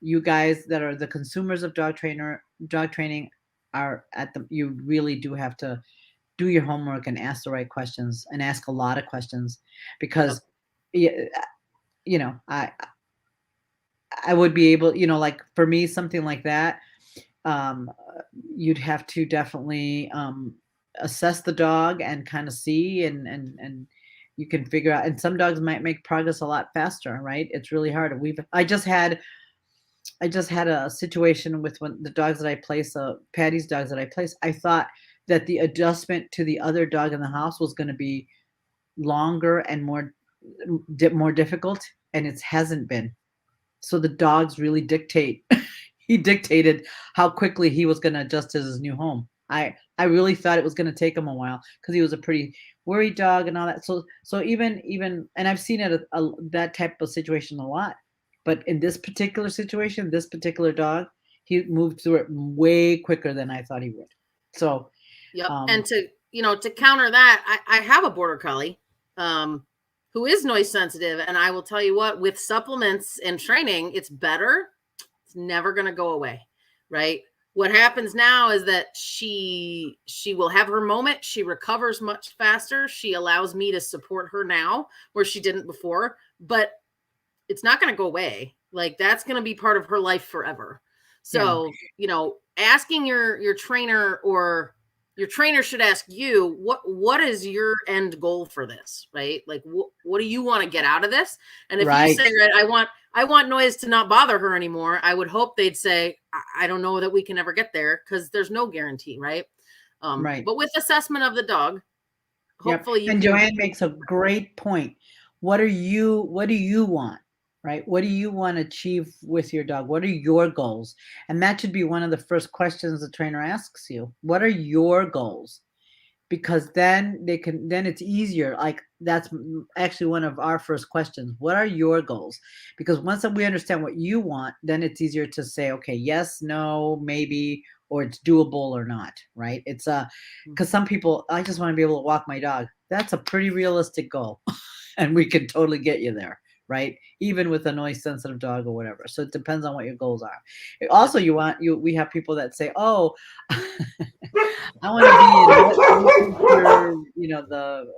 you guys that are the consumers of dog trainer, dog training are at the you really do have to do your homework and ask the right questions and ask a lot of questions because Yep. yeah, you know, I would be able, like for me, something like that, um, you'd have to definitely assess the dog and kind of see and you can figure out. And some dogs might make progress a lot faster, right? It's really hard. I just had a situation with one the dogs that I place, Patty's dogs that I place. I thought that the adjustment to the other dog in the house was going to be longer and more difficult, and it hasn't been. So the dogs really dictate. He dictated how quickly he was going to adjust to his new home. I really thought it was going to take him a while because he was a pretty worried dog and all that. So even and I've seen it that type of situation a lot. But in this particular situation, this particular dog, he moved through it way quicker than I thought he would. So, Yep. um, And to counter that, I have a border collie um, who is noise sensitive. And I will tell you what, with supplements and training, it's better. It's never going to go away. Right. What happens now is that she will have her moment. She recovers much faster. She allows me to support her now where she didn't before, but it's not going to go away. Like that's going to be part of her life forever. yeah, So, asking your trainer, or your trainer should ask you, what is your end goal for this, right? Like what do you want to get out of this? And if you right, say, right, I want noise to not bother her anymore, I would hope they'd say, I don't know that we can ever get there, because there's no guarantee, right? right. But with assessment of the dog, Yep, hopefully you and can. Joanne makes a great point. What do you want, right? What do you want to achieve with your dog? What are your goals? And that should be one of the first questions the trainer asks you. What are your goals? Because then it's easier. Like that's actually one of our first questions. What are your goals? Because once that we understand what you want, then it's easier to say, okay, yes, no, maybe, or it's doable or not, right? It's because some people, I just want to be able to walk my dog. That's a pretty realistic goal. And we can totally get you there, right? Even with a noise sensitive dog or whatever. So it depends on what your goals are. Yep. Also, we have people that say, "Oh, I want to be in what future, the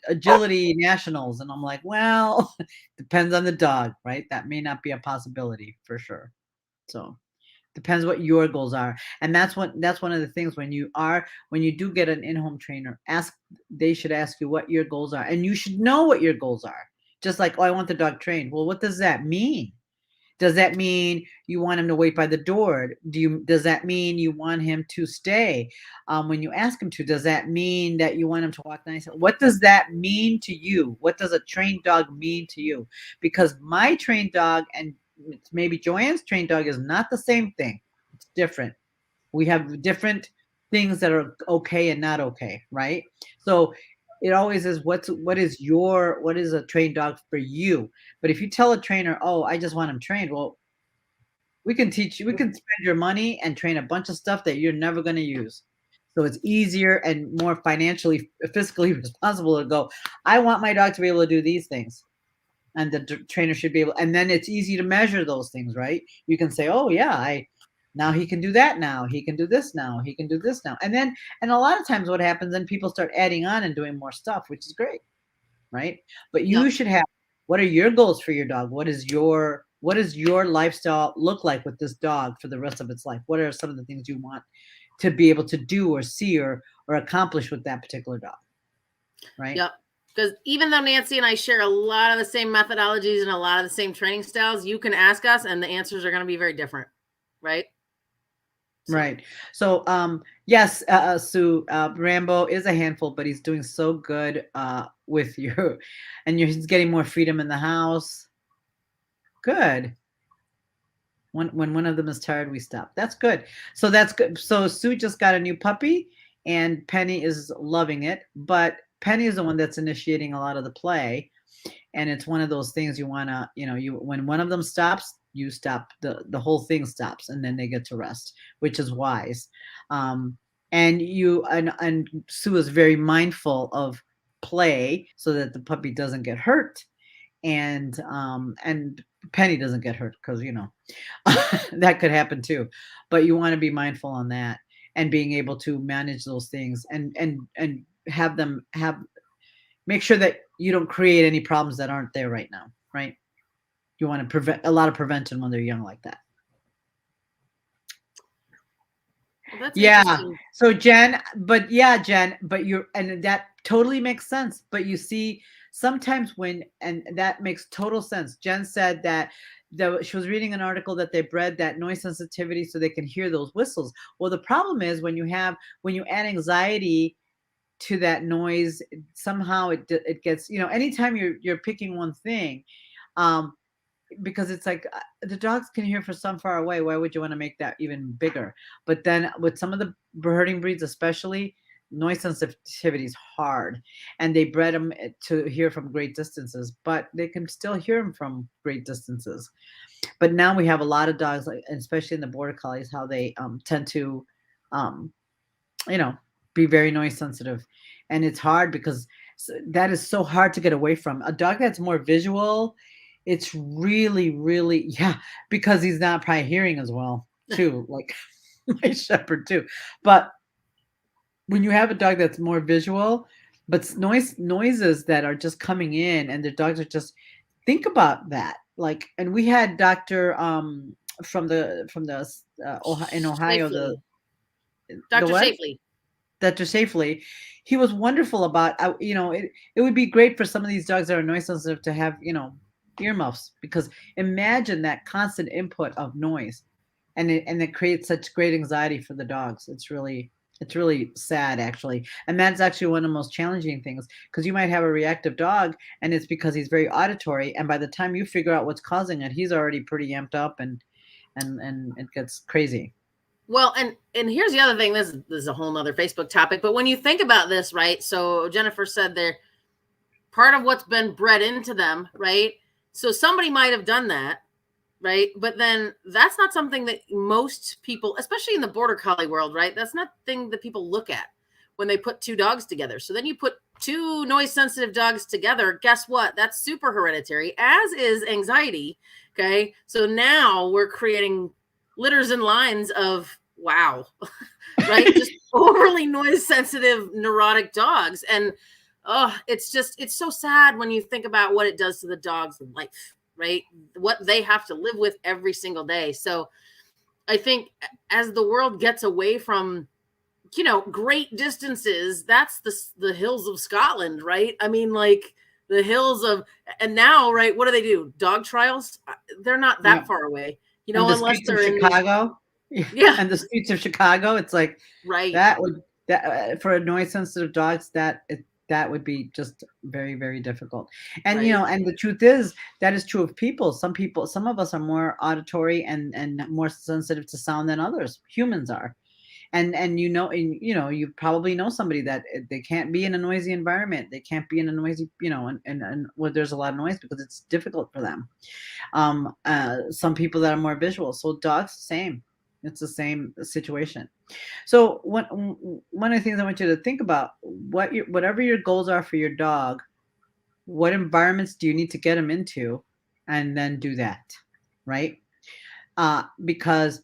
agility nationals." And I'm like, "Well, depends on the dog, right? That may not be a possibility for sure." So depends what your goals are. And that's one of the things when you do get an in-home trainer, they should ask you what your goals are. And you should know what your goals are. Just like, oh, I want the dog trained. Well, what does that mean? Does that mean you want him to wait by the door? Does that mean you want him to stay when you ask him to? Does that mean that you want him to walk nice? What does that mean to you? What does a trained dog mean to you? Because my trained dog and maybe Joanne's trained dog is not the same thing. It's different. We have different things that are okay and not okay, right? So it always is what is a trained dog for you? But if you tell a trainer, "Oh, I just want him trained," well, we can spend your money and train a bunch of stuff that you're never going to use. So it's easier and more financially fiscally responsible to go, "I want my dog to be able to do these things." And the trainer should be able, and then it's easy to measure those things, right? You can say, "Oh yeah, I now he can do that, now he can do this, now he can do this now." And a lot of times what happens, then people start adding on and doing more stuff, which is great, right? But you Yep. should have, what are your goals for your dog? What does your lifestyle look like with this dog for the rest of its life? What are some of the things you want to be able to do or see or accomplish with that particular dog, right? Yep. Because even though Nancy and I share a lot of the same methodologies and a lot of the same training styles, you can ask us and the answers are going to be very different. Right. So, Right. So, yes, Sue, Rambo is a handful, but he's doing so good with you, and he's getting more freedom in the house. Good. When one of them is tired, we stop. That's good. So that's good. So Sue just got a new puppy, and Penny is loving it. But Penny is the one that's initiating a lot of the play, and it's one of those things you want to, you when one of them stops, you stop, the whole thing stops, and then they get to rest, which is wise. Um and Sue is very mindful of play so that the puppy doesn't get hurt, and Penny doesn't get hurt because that could happen too. But you want to be mindful on that and being able to manage those things and have them have make sure that you don't create any problems that aren't there right now, right? You want to prevent a lot of prevention when they're young like that. Well, that's Yeah. interesting. So Jen, but yeah, Jen, but you're and that totally makes sense. But you see, sometimes when and that makes total sense. Jen said that she was reading an article that they bred that noise sensitivity so they can hear those whistles. Well, the problem is when you add anxiety to that noise, somehow it gets, anytime you're picking one thing, um because it's like the dogs can hear for some far away. Why would you want to make that even bigger? But then with some of the herding breeds, especially, noise sensitivity is hard, and they bred them to hear from great distances, but they can still hear them from great distances. But now we have a lot of dogs, like especially in the border collies, how they tend to, um, you know, be very noise sensitive, and it's hard because that is so hard to get away from. A dog that's more visual, it's really, really, yeah, because he's not probably hearing as well too, like my shepherd too. But when you have a dog that's more visual, but noises that are just coming in, and the dogs are just think about that. Like, and we had Doctor from the in Ohio, Safely. the Dr. what? Safely. Dr. Safely, he was wonderful about, it would be great for some of these dogs that are noise sensitive to have, earmuffs, because imagine that constant input of noise, and it creates such great anxiety for the dogs. It's really sad, actually. And that's actually one of the most challenging things, because you might have a reactive dog, and it's because he's very auditory. And by the time you figure out what's causing it, he's already pretty amped up, and it gets crazy. Well, and here's the other thing. This is a whole nother Facebook topic, but when you think about this, right? So Jennifer said they're part of what's been bred into them, right? So somebody might have done that, right? But then that's not something that most people, especially in the border collie world, right? That's not the thing that people look at when they put two dogs together. So then you put two noise sensitive dogs together. Guess what? That's super hereditary, as is anxiety. Okay. So now we're creating litters and lines of wow, right? Just overly noise sensitive, neurotic dogs. And oh, it's so sad when you think about what it does to the dog's life, right? What they have to live with every single day. So I think as the world gets away from, great distances, that's the hills of Scotland, right? I mean, like the hills of, and now, right, what do? Dog trials? They're not Yeah. that far away, And the unless streets of they're in, Chicago, yeah, and the streets of Chicago, it's like right, that would that for noise sensitive dogs, that would be just very, very difficult. And right. and the truth is that is true of people. Some of us are more auditory and more sensitive to sound than others. Humans are. And you probably know somebody that they can't be in a noisy environment. They can't be in a noisy, and where there's a lot of noise, because it's difficult for them. Some people that are more visual. So dogs, same. It's the same situation. So one of the things I want you to think about, whatever your goals are for your dog, what environments do you need to get them into, and then do that, right? Because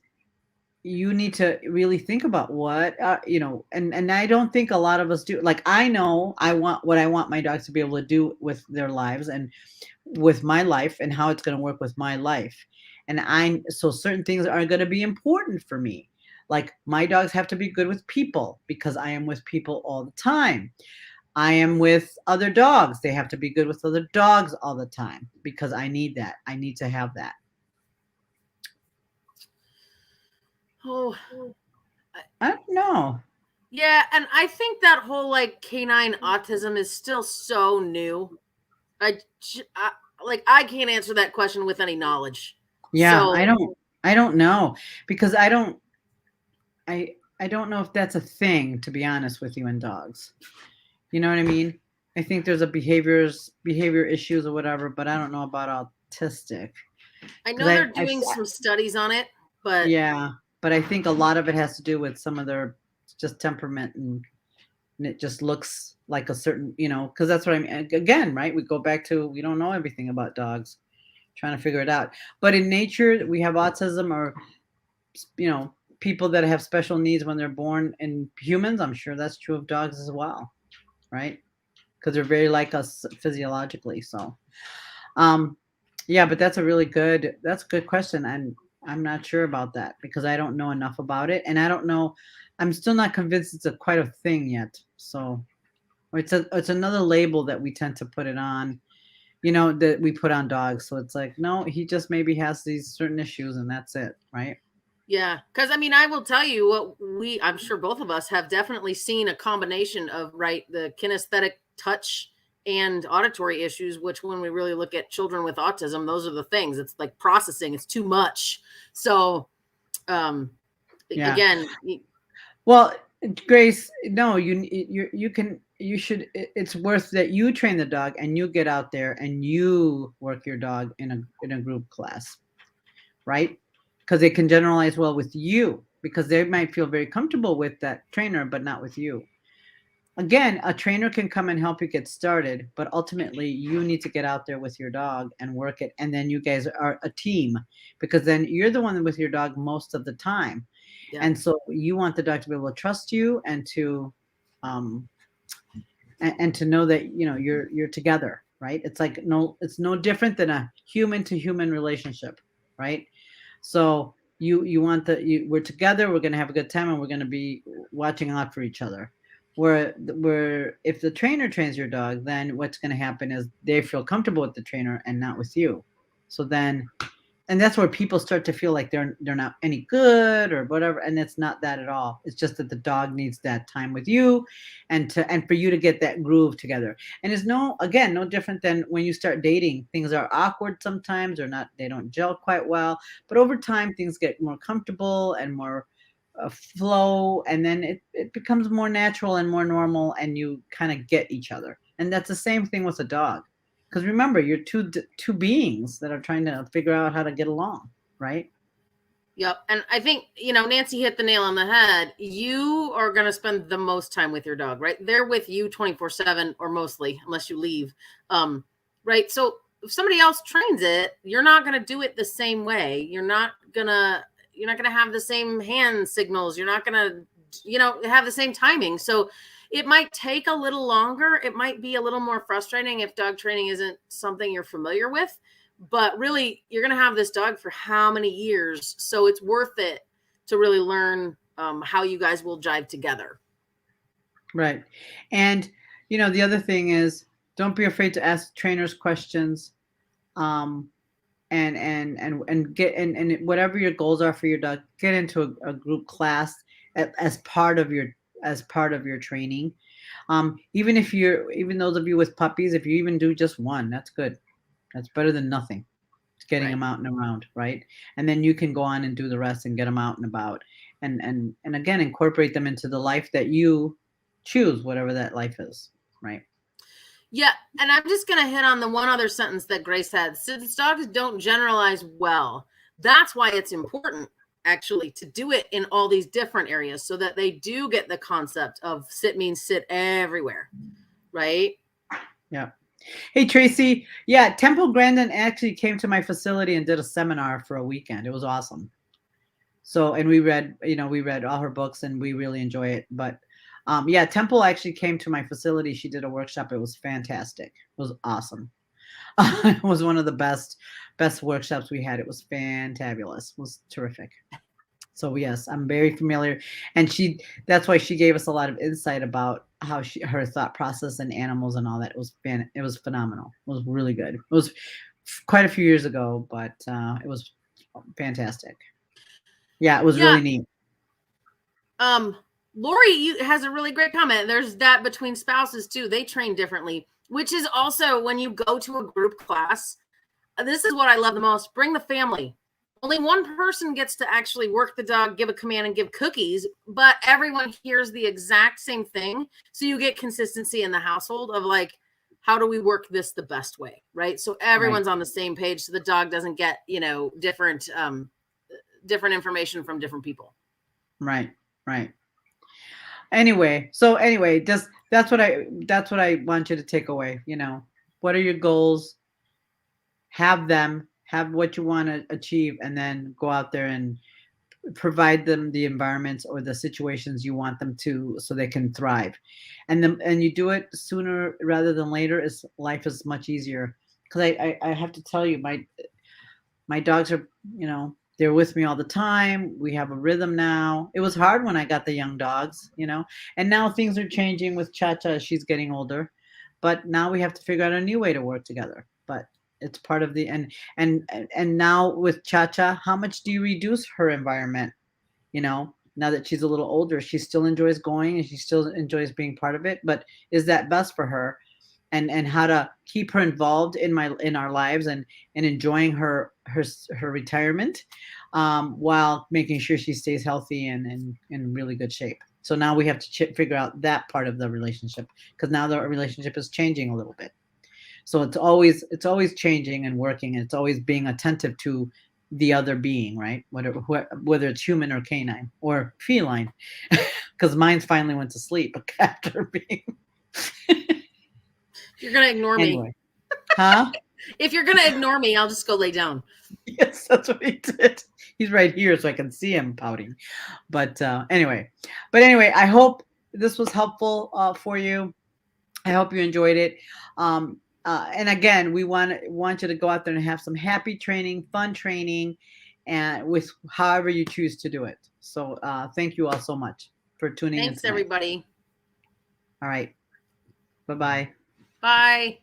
you need to really think about what and I don't think a lot of us do. Like, I know I want my dogs to be able to do with their lives and with my life, and how it's going to work with my life. And so certain things are going to be important for me. Like, my dogs have to be good with people, because I am with people all the time. I am with other dogs. They have to be good with other dogs all the time, because I need that. I need to have that. Oh, I don't know. yeah. And I think that whole like canine autism is still so new. I, I like I can't answer that question with any knowledge. Yeah, So I don't know, because I don't know if that's a thing, to be honest with you, in dogs. You know what I mean? I think there's a behavior issues or whatever, but I don't know about autistic, I because know they're doing some studies on it, but yeah, but I think a lot of it has to do with some of their just temperament, and it just looks like a certain, because that's what I mean. Again, right? We go back to, we don't know everything about dogs. trying to figure it out. But in nature, we have autism or, people that have special needs when they're born in humans. I'm sure that's true of dogs as well, right? Because they're very like us physiologically. So, um, yeah, but that's a good question. And I'm not sure about that because I don't know enough about it. And I don't know, I'm still not convinced it's quite a thing yet. So it's another label that we tend to put it on, that we put on dogs. So it's like, no, he just maybe has these certain issues and that's it, right? Yeah, because I mean, I will tell you I'm sure both of us have definitely seen a combination of, right, the kinesthetic touch and auditory issues, which when we really look at children with autism, those are the things. It's like processing, it's too much. So, um, Yeah. again, Well, Grace, no, you should, it's worth that you train the dog and you get out there and you work your dog in a group class, right? Because they can generalize well with you because they might feel very comfortable with that trainer, but not with you. Again, a trainer can come and help you get started, but ultimately you need to get out there with your dog and work it. And then you guys are a team because then you're the one with your dog most of the time. yeah. And so you want the dog to be able to trust you and to um and to know that you're together, right? It's no different than a human to human relationship, right? So you want we're together, we're going to have a good time, and we're going to be watching out for each other. Where if the trainer trains your dog, then what's going to happen is they feel comfortable with the trainer and not with you. So then, and that's where people start to feel like they're not any good or whatever, and it's not that at all. It's just that the dog needs that time with you and for you to get that groove together. And it's no different than when you start dating. Things are awkward sometimes, or not, they don't gel quite well, but over time things get more comfortable and more flow, and then it becomes more natural and more normal, and you kind of get each other. And that's the same thing with a dog. Because remember, you're two beings that are trying to figure out how to get along, right? Yep. And I think, Nancy hit the nail on the head. You are going to spend the most time with your dog, right? They're with you 24/7 or mostly, unless you leave. Right. So if somebody else trains it, you're not going to do it the same way. You're not going to have the same hand signals. You're not going to, have the same timing. So it might take a little longer. It might be a little more frustrating if dog training isn't something you're familiar with. But really, you're going to have this dog for how many years? So it's worth it to really learn how you guys will jive together. Right. And, the other thing is, don't be afraid to ask trainers questions. And get and whatever your goals are for your dog, get into a group class as part of your training. Even those of you with puppies, if you even do just one, that's good. That's better than nothing. It's getting them Right. out and around, right? And then you can go on and do the rest and get them out and about, and again incorporate them into the life that you choose, whatever that life is, right? Yeah. And I'm just going to hit on the one other sentence that Grace had. Since dogs don't generalize well, that's why it's important actually to do it in all these different areas so that they do get the concept of sit means sit everywhere. Right. Yeah. Hey Tracy, yeah, Temple Grandin actually came to my facility and did a seminar for a weekend. It was awesome. So, and we read all her books and we really enjoy it. But yeah, Temple actually came to my facility. She did a workshop. It was fantastic. It was awesome. It was one of the best workshops we had. It was fantabulous. It was terrific. So yes, I'm very familiar, and that's why she gave us a lot of insight about how her thought process and animals and all that. It was phenomenal. It was really good. It was quite a few years ago, but it was fantastic. Yeah, it was Yeah. really neat. Lori has a really great comment. There's that between spouses too. They train differently, which is also when you go to a group class. This is what I love the most. Bring the family. Only one person gets to actually work the dog, give a command, and give cookies, but everyone hears the exact same thing. So you get consistency in the household of like, how do we work this the best way, right? So everyone's on the same page, so the dog doesn't get different information from different people. Right. Anyway, just that's what I want you to take away. What are your goals? Have them, have what you want to achieve, and then go out there and provide them the environments or the situations you want them to, so they can thrive. And you do it sooner rather than later, is life is much easier. Because I have to tell you, my dogs are, they're with me all the time. We have a rhythm now. It was hard when I got the young dogs, and now things are changing with Cha-Cha as she's getting older. But now we have to figure out a new way to work together. But it's part of the, and now with Cha-Cha, how much do you reduce her environment? Now that she's a little older, she still enjoys going and she still enjoys being part of it. But is that best for her? And how to keep her involved in our lives, and enjoying her retirement, while making sure she stays healthy and in really good shape. So now we have to figure out that part of the relationship, because now the relationship is changing a little bit. So it's always changing and working, and it's always being attentive to the other being, right? Whether it's human or canine or feline, because mine finally went to sleep after being. You're gonna ignore me. Anyway, huh? If you're gonna ignore me, I'll just go lay down. Yes, that's what he did. He's right here, so I can see him pouting. But anyway, I hope this was helpful for you. I hope you enjoyed it. And again, we want you to go out there and have some happy training, fun training, and with however you choose to do it. So thank you all so much for tuning in. Thanks, everybody. All right. Bye-bye. Bye.